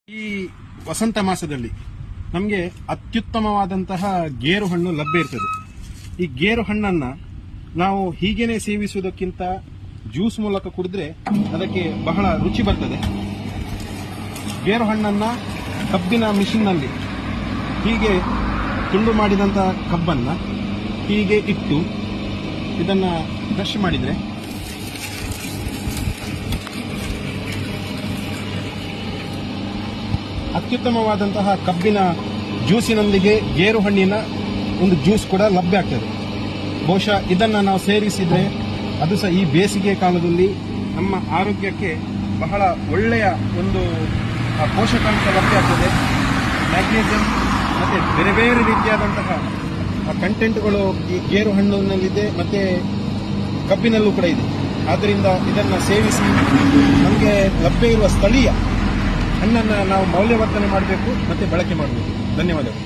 ಈ ವಸಂತ ಮಾಸದಲ್ಲಿ ನಮಗೆ ಅತ್ಯುತ್ತಮವಾದಂತಹ ಗೇರು ಹಣ್ಣು ಲಭ್ಯ ಇರ್ತದೆ. ಈ ಗೇರು ಹಣ್ಣನ್ನ ನಾವು ಹೀಗೇನೆ ಸೇವಿಸುವುದಕ್ಕಿಂತ ಜ್ಯೂಸ್ ಮೂಲಕ ಕುಡಿದ್ರೆ ಅದಕ್ಕೆ ಬಹಳ ರುಚಿ ಬರ್ತದೆ. ಗೇರು ಹಣ್ಣನ್ನ ಕಬ್ಬಿನ ಮಿಷಿನ್ನಲ್ಲಿ ಹೀಗೆ ತುಂಡು ಮಾಡಿದಂತಹ ಕಬ್ಬನ್ನ ಹೀಗೆ ಇಟ್ಟು ಇದನ್ನ ಕ್ರಷ್ ಮಾಡಿದ್ರೆ ಅತ್ಯುತ್ತಮವಾದಂತಹ ಕಬ್ಬಿನ ಜ್ಯೂಸಿನೊಂದಿಗೆ ಗೇರು ಹಣ್ಣಿನ ಒಂದು ಜ್ಯೂಸ್ ಕೂಡ ಲಭ್ಯ ಆಗ್ತದೆ. ಬಹುಶಃ ಇದನ್ನು ನಾವು ಸೇರಿಸಿದ್ರೆ ಅದು ಸಹ ಈ ಬೇಸಿಗೆ ಕಾಲದಲ್ಲಿ ನಮ್ಮ ಆರೋಗ್ಯಕ್ಕೆ ಬಹಳ ಒಳ್ಳೆಯ ಒಂದು ಪೋಷಕಾಂಶ ಲಭ್ಯ ಆಗ್ತದೆ. ಮ್ಯಾಗ್ನೀಸಿಯಂ ಮತ್ತು ಬೇರೆ ಬೇರೆ ರೀತಿಯಾದಂತಹ ಕಂಟೆಂಟ್ಗಳು ಈ ಗೇರು ಹಣ್ಣಿನಲ್ಲಿದೆ ಮತ್ತು ಕಬ್ಬಿನಲ್ಲೂ ಕೂಡ ಇದೆ. ಆದ್ದರಿಂದ ಇದನ್ನು ಸೇವಿಸಿ ನಮಗೆ ಲಭ್ಯ ಇರುವ ಸ್ಥಳೀಯ ಹಣ್ಣನ್ನು ನಾವು ಮೌಲ್ಯವರ್ಧನೆ ಮಾಡಬೇಕು ಮತ್ತು ಬಳಕೆ ಮಾಡಬೇಕು. ಧನ್ಯವಾದಗಳು.